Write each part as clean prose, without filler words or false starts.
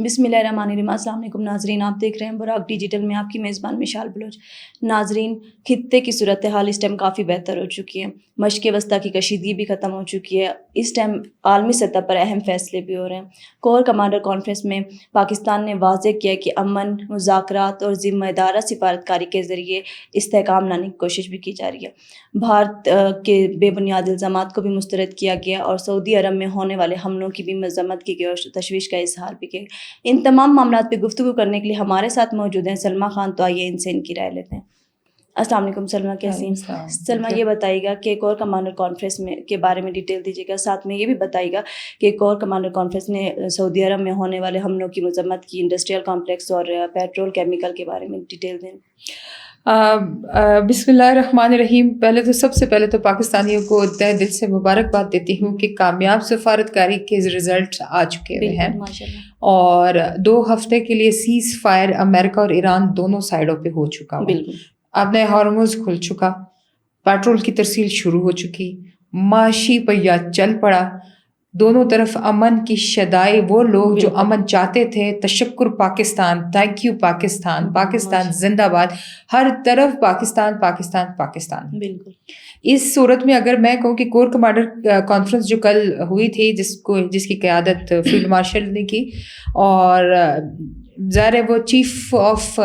بسم اللہ الرحمن الرحیم۔ السلام علیکم ناظرین، آپ دیکھ رہے ہیں براق ڈیجیٹل میں آپ کی میزبان مشال بلوچ۔ ناظرین، خطے کی صورتحال اس ٹائم کافی بہتر ہو چکی ہے، مشرق وسطیٰ کی کشیدگی بھی ختم ہو چکی ہے۔ اس ٹائم عالمی سطح پر اہم فیصلے بھی ہو رہے ہیں۔ کور کمانڈر کانفرنس میں پاکستان نے واضح کیا کہ امن، مذاکرات اور ذمہ دارانہ سفارتکاری کے ذریعے استحکام لانے کی کوشش بھی کی جا رہی ہے۔ بھارت کے بے بنیاد الزامات کو بھی مسترد کیا گیا اور سعودی عرب میں ہونے والے حملوں کی بھی مذمت کی گئی اور تشویش کا اظہار بھی کیا گیا۔ ان تمام معاملات پہ گفتگو کرنے کے لیے ہمارے ساتھ موجود ہیں سلمیٰ خان، تو آئیے ان سے ان کی رائے لیتے ہیں۔ السلام علیکم سلمیٰ، کیسی ہیں؟ سلمیٰ، یہ بتائیے گا کہ کور کمانڈر کانفرنس میں کے بارے میں ڈیٹیل دیجیے گا، ساتھ میں یہ بھی بتائیے گا کہ کور کمانڈر کانفرنس نے سعودی عرب میں ہونے والے حملوں کی مذمت کی، انڈسٹریل کمپلیکس اور پیٹرول کیمیکل کے بارے میں ڈیٹیل دیں۔ بسم اللہ الرحمن الرحیم۔ سب سے پہلے تو پاکستانیوں کو تہ دل سے مبارکباد دیتی ہوں کہ کامیاب سفارتکاری کے رزلٹ آ چکے ہوئے ہیں، اور 2 ہفتے کے لیے سیز فائر امریکہ اور ایران دونوں سائڈوں پہ ہو چکا ہوا۔ اب نئے ہارموز کھل چکا، پیٹرول کی ترسیل شروع ہو چکی، معاشی پہیہ چل پڑا، دونوں طرف امن کی شدائے۔ وہ لوگ جو امن چاہتے تھے، تشکر پاکستان، تھینک یو پاکستان، پاکستان زندہ باد، ہر طرف پاکستان پاکستان پاکستان۔ بالکل اس صورت میں اگر میں کہوں کہ کور کمانڈر کانفرنس جو کل ہوئی تھی، جس کی قیادت فیلڈ مارشل نے کی، اور ظاہر ہے وہ چیف آف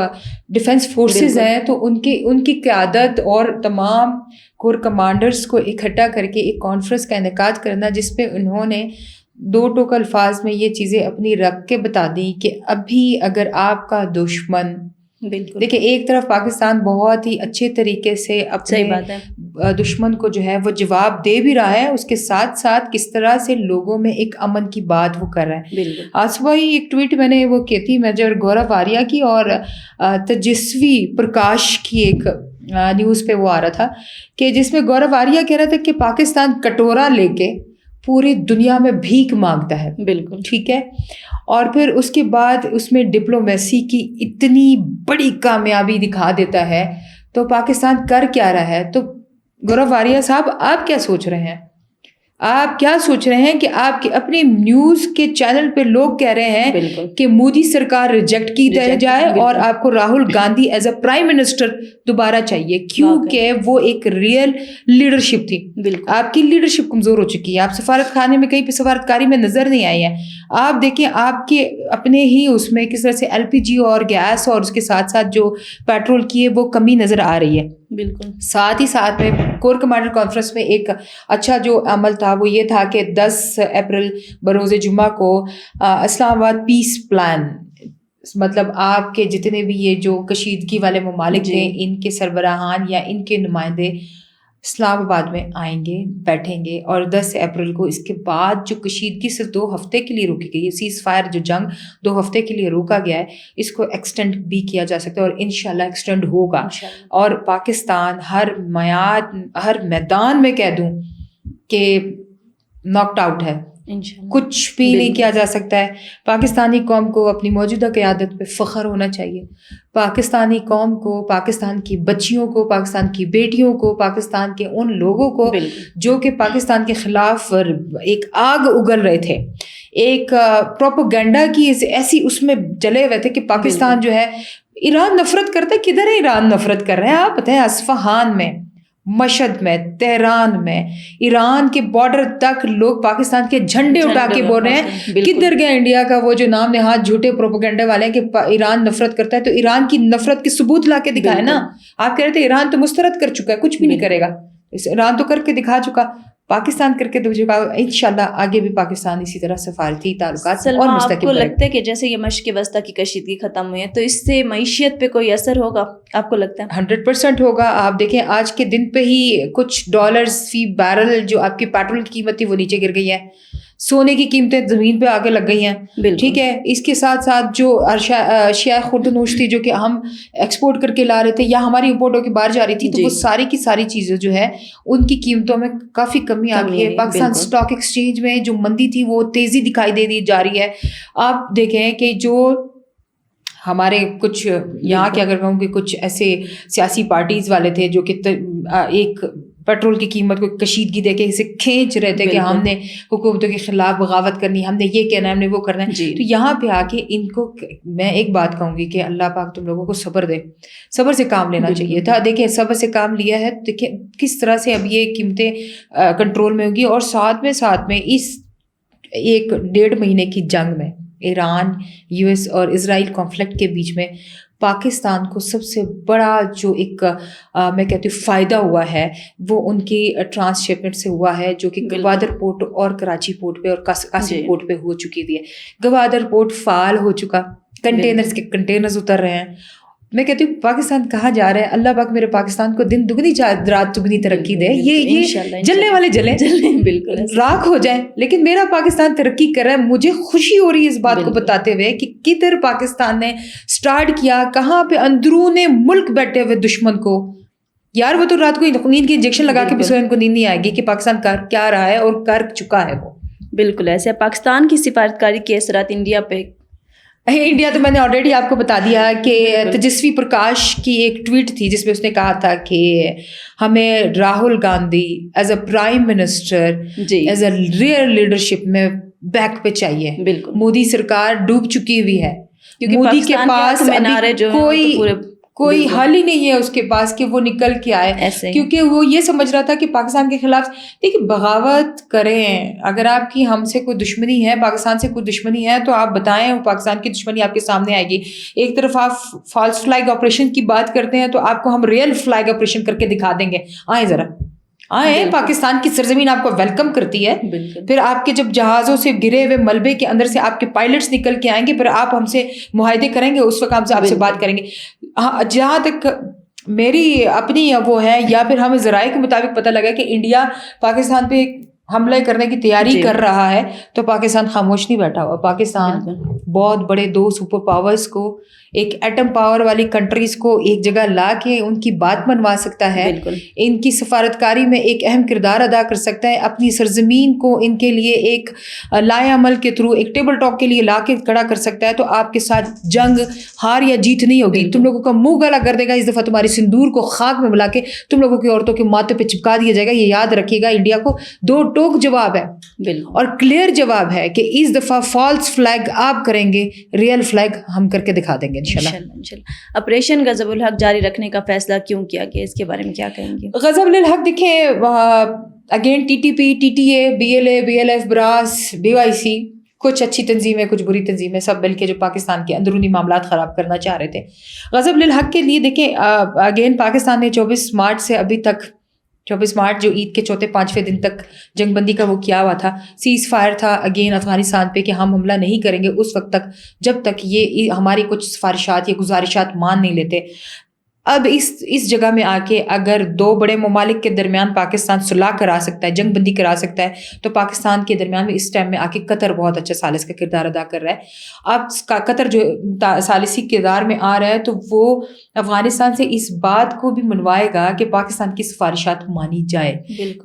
ڈیفنس فورسز ہیں، تو ان کی قیادت اور تمام کور کمانڈرز کو اکٹھا کر کے ایک کانفرنس کا انعقاد کرنا، جس پہ انہوں نے 2 ٹوک الفاظ میں یہ چیزیں اپنی رکھ کے بتا دی کہ ابھی اگر آپ کا دشمن، دیکھیں ایک طرف پاکستان بہت ہی اچھے طریقے سے اپنے دشمن کو جو ہے وہ جواب دے بھی رہا ہے، اس کے ساتھ ساتھ کس طرح سے لوگوں میں ایک امن کی بات وہ کر رہا ہے۔ آج صبح ہی ایک ٹویٹ میں نے وہ کی تھی میجر گورو آریہ کی، اور تیجسوی پرکاش کی ایک نیوز پہ وہ آ رہا تھا کہ جس میں گورو آریہ کہہ رہا تھا کہ پاکستان کٹورا لے کے پوری دنیا میں بھیک مانگتا ہے۔ بالکل ٹھیک ہے، اور پھر اس کے بعد اس میں ڈپلومیسی کی اتنی بڑی کامیابی دکھا دیتا ہے، تو پاکستان کر کیا رہا ہے؟ تو گورو آریہ صاحب، آپ کیا سوچ رہے ہیں؟ آپ کیا سوچ رہے ہیں کہ آپ کے اپنے نیوز کے چینل پہ لوگ کہہ رہے ہیں کہ مودی سرکار ریجیکٹ کی جائے اور آپ کو Rahul Gandhi as a prime minister دوبارہ چاہیے، کیونکہ وہ ایک ریئل لیڈرشپ تھی۔ آپ کی لیڈرشپ کمزور ہو چکی ہے، آپ سفارت خانے میں کہیں پہ سفارتکاری میں نظر نہیں آئی ہیں۔ آپ دیکھیں آپ کے اپنے ہی اس میں کس طرح سے LPG اور گیس اور اس کے ساتھ ساتھ جو پیٹرول کی ہے وہ کمی نظر آ رہی ہے۔ بالکل ساتھ ہی ساتھ میں کور کمانڈر کانفرنس میں ایک اچھا جو عمل تھا وہ یہ تھا کہ 10 اپریل بروز جمعہ کو اسلام آباد پیس پلان، مطلب آپ کے جتنے بھی یہ جو کشیدگی والے ممالک تھے، ان کے سربراہان یا ان کے نمائندے اسلام آباد میں آئیں گے، بیٹھیں گے، اور 10 اپریل کو اس کے بعد جو کشیدگی صرف 2 ہفتے کے لیے روکی گئی ہے، سیز فائر جو جنگ 2 ہفتے کے لیے روکا گیا ہے، اس کو ایکسٹینڈ بھی کیا جا سکتا ہے، اور انشاءاللہ ایکسٹینڈ ہوگا، اور پاکستان ہر میدان میں کہہ دوں کہ ناکڈ آؤٹ ہے، کچھ بھی نہیں کیا جا سکتا ہے۔ پاکستانی قوم کو اپنی موجودہ قیادت پہ فخر ہونا چاہیے، پاکستانی قوم کو، پاکستان کی بچیوں کو، پاکستان کی بیٹیوں کو، پاکستان کے ان لوگوں کو جو کہ پاکستان کے خلاف ایک آگ اگل رہے تھے، ایک پروپیگنڈا کی ایسی اس میں جلے ہوئے تھے کہ پاکستان جو ہے ایران نفرت کرتا ہے۔ کدھر ہے ایران نفرت کر رہے ہیں؟ آپ بتائیں، اصفہان میں، مشہد میں، تہران میں، ایران کے بارڈر تک لوگ پاکستان کے جھنڈے اٹھا کے بول رہے ہیں کدھر گیا انڈیا کا وہ جو نام نہاد جھوٹے پروپیگنڈے والے ہیں کہ ایران نفرت کرتا ہے؟ تو ایران کی نفرت کے ثبوت لا کے دکھائے نا۔ آپ کہہ رہے تھے ایران تو مسترد کر چکا ہے، کچھ بھی نہیں کرے گا، ایران تو کر کے دکھا چکا، پاکستان کر کے دکھا۔ انشاءاللہ آگے بھی پاکستان اسی طرح سفارتی تعلقات اور مستقبل۔ آپ کو لگتا ہے کہ جیسے یہ مشرق وسطیٰ کی کشیدگی ختم ہوئی ہے تو اس سے معیشت پہ کوئی اثر ہوگا؟ آپ کو لگتا ہے 100% ہوگا۔ آپ دیکھیں آج کے دن پہ ہی کچھ ڈالرز فی بیرل جو آپ کی پیٹرول کی قیمت تھی وہ نیچے گر گئی ہے، سونے کی قیمتیں زمین پہ آگے لگ گئی ہیں، ٹھیک ہے۔ اس کے ساتھ ساتھ جو اشیاء خوردنوش تھی جو کہ ہم ایکسپورٹ کر کے لا رہے تھے یا ہماری امپورٹ ہو کے باہر جا رہی تھی، تو وہ ساری کی ساری چیزیں جو ہے ان کی قیمتوں میں کافی کمی آ گئی ہے۔ پاکستان اسٹاک ایکسچینج میں جو مندی تھی وہ تیزی دکھائی دے دی جا رہی ہے۔ آپ دیکھیں کہ جو ہمارے کچھ یہاں کے اگر کہوں کہ کچھ ایسے سیاسی پارٹیز والے تھے جو کہ ایک पेट्रोल की कीमत को कशीदगी दे के इसे खींच रहे थे कि हमने हुकूमतों के खिलाफ बगावत करनी, हमने ये कहना है, हमने वो करना है। तो यहाँ पे आके इनको मैं एक बात कहूँगी कि अल्लाह पाक तुम लोगों को सब्र दे, सब्र से काम लेना चाहिए था। देखिए सब्र से काम लिया है, देखिए किस तरह से अब ये कीमतें कंट्रोल में होंगी। और साथ में इस 1-1.5 महीने की जंग में ईरान, यूएस और इजराइल कॉन्फ्लिक्ट के बीच में पाकिस्तान को सबसे बड़ा जो एक मैं कहती हूँ फ़ायदा हुआ है वो उनकी ट्रांसशिपमेंट से हुआ है, जो कि गवादर पोर्ट और कराची पोर्ट पे और कासिम पोर्ट पे हो चुकी थी। गवादर पोर्ट फाल हो चुका, कंटेनर्स के कंटेनर्स उतर रहे हैं। मैं कहती हूँ पाकिस्तान कहाँ जा रहा है, अल्लाह पाक मेरे पाकिस्तान को दिन दुगनी रात दुगनी तरक्की दे। ये जलने वाले जले बिल्कुल राख हो जाए, लेकिन मेरा पाकिस्तान तरक्की कर रहा है। मुझे खुशी हो रही है इस बात को बताते हुए कि किधर पाकिस्तान ने स्टार्ट किया, कहाँ पे अंदरूने मुल्क बैठे हुए दुश्मन को, यार वो तो रात को नींद की इंजेक्शन लगा के भी सोए उनको नींद नहीं आएगी कि पाकिस्तान कर क्या रहा है और कर चुका है वो। बिल्कुल ऐसे पाकिस्तान की सिफारतकारी के असरात इंडिया तो मैंने ऑलरेडी आपको बता दिया कि तेजस्वी प्रकाश की एक ट्वीट थी जिसमें उसने कहा था कि हमें Rahul Gandhi as a prime minister, as a real leadership में बैक पे चाहिए। मोदी सरकार डूब चुकी हुई है, क्योंकि मोदी के पास कोई हल ही नहीं है उसके पास कि वो निकल के आए, क्योंकि वो ये समझ रहा था कि पाकिस्तान के खिलाफ देखिए बगावत करें। अगर आपकी हमसे कोई दुश्मनी है, पाकिस्तान से कोई दुश्मनी है, तो आप बताएं, वो पाकिस्तान की दुश्मनी आपके सामने आएगी। एक तरफ आप फॉल्स फ्लैग ऑपरेशन की बात करते हैं, तो आपको हम रियल फ्लैग ऑपरेशन करके दिखा देंगे। आए जरा आए, पाकिस्तान की सरजमीन आपको वेलकम करती है। फिर आपके जब जहाज़ों से गिरे हुए मलबे के अंदर से आपके पायलट्स निकल के आएंगे, फिर आप हमसे मुआहदे करेंगे, उस वक्त हमसे आपसे बात करेंगे। हाँ, जहाँ तक मेरी अपनी वो है, या फिर हमें ज़राए के मुताबिक पता लगा कि इंडिया पाकिस्तान पे हमले करने की तैयारी कर रहा है, तो पाकिस्तान खामोश नहीं बैठा हुआ। पाकिस्तान बहुत बड़े 2 सुपर पावर्स को, एक एटम पावर वाली कंट्रीज को एक जगह ला के उनकी बात मनवा सकता है, इनकी सफारतकारी में एक अहम किरदार अदा कर सकता है, अपनी सरजमीन को इनके लिए एक लाए अमल के थ्रू एक टेबल टॉक के लिए ला के खड़ा कर सकता है। तो आपके साथ जंग हार या जीत नहीं होगी, तुम लोगों का मुंह गला कर देगा। इस दफ़ा तुम्हारी सिंदूर को खाक में मिला के तुम लोगों की औरतों के माथे पे चिपका दिया जाएगा। ये याद रखिएगा, इंडिया को 2 टोक जवाब है और क्लियर जवाब है कि इस दफ़ा फॉल्स फ्लैग आप करेंगे, रियल फ्लैग हम करके दिखा देंगे इंशाल्लाह। ऑपरेशन गज़ब-उल हक जारी रखने का फैसला क्यों किया गया, इसके बारे में क्या कहेंगे? गज़ब-उल हक देखिए, again TTP, TTA, BLA, BLF, BRAS, BYC, कुछ अच्छी तंजीमें, कुछ बुरी तंजीमें, सब मिलके जो पाकिस्तान के अंदरूनी मामलात ख़राब करना चाह रहे थे। गज़ब-उल हक के लिए देखिए, अगेन पाकिस्तान ने 24 मार्च से अभी तक, 24 मार्च जो ईद के चौथे 5वें दिन तक जंगबंदी का वो किया हुआ था, सीज़ फायर था अगेन अफ़गानिस्तान पे कि हम हमला नहीं करेंगे उस वक्त तक जब तक ये हमारी कुछ सिफारिशात या गुजारिशात मान नहीं लेते। अब इस जगह में आके अगर 2 बड़े ममालिक के दरमियान पाकिस्तान सुलह करा सकता है, जंग बंदी करा सकता है, तो पाकिस्तान के दरमियान में इस टाइम में आके कतर बहुत अच्छा सालिस का किरदार अदा कर रहा है। अब कतर जो सालिसी किरदार में आ रहा है, तो वो अफगानिस्तान से इस बात को भी मनवाएगा कि पाकिस्तान की सिफारिशात मानी जाए।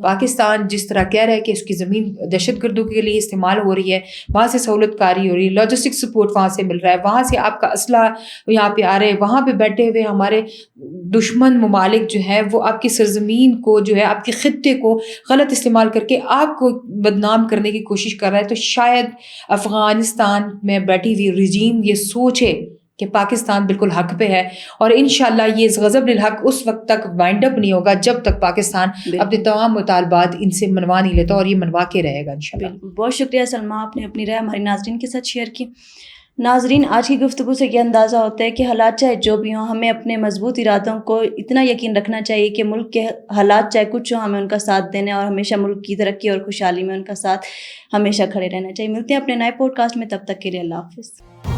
पाकिस्तान जिस तरह कह रहा है कि उसकी ज़मीन दहशतगर्दों के लिए इस्तेमाल हो रही है, वहाँ से सहूलतकारी हो रही है, लॉजिस्टिक सपोर्ट वहाँ से मिल रहा है, वहाँ से आपका असला यहाँ पे आ रहे हैं, वहाँ पे बैठे हुए हमारे दुश्मन ममालिक जो है वो आपकी सरजमीन को जो है, आपके खित्ते को गलत इस्तेमाल करके आपको बदनाम करने की कोशिश कर रहा है। तो शायद अफ़गानिस्तान में बैठी हुई रिजीम ये सोचे कि पाकिस्तान बिल्कुल हक पे है, और इंशाल्लाह ये गज़ब-उल हक उस वक्त तक वाइंड अप नहीं होगा जब तक पाकिस्तान अपने तमाम मुतालबात इनसे मनवा नहीं लेता, और ये मनवा के रहेगा इंशाल्लाह। बहुत शुक्रिया सलमा, आपने अपनी राय हमारी नाज़रीन के साथ शेयर की। नाज़रीन, आज की गुफ्तगू से ये अंदाज़ा होता है कि हालात चाहे जो भी हों, हमें अपने मजबूत इरादों को इतना यकीन रखना चाहिए कि मुल्क के हालात चाहे कुछ हों, हमें उनका साथ देना और हमेशा मुल्क की तरक्की और खुशहाली में उनका साथ हमेशा खड़े रहना चाहिए। मिलते हैं अपने नए पॉडकास्ट में, तब तक के लिए अल्लाह हाफ़िज़।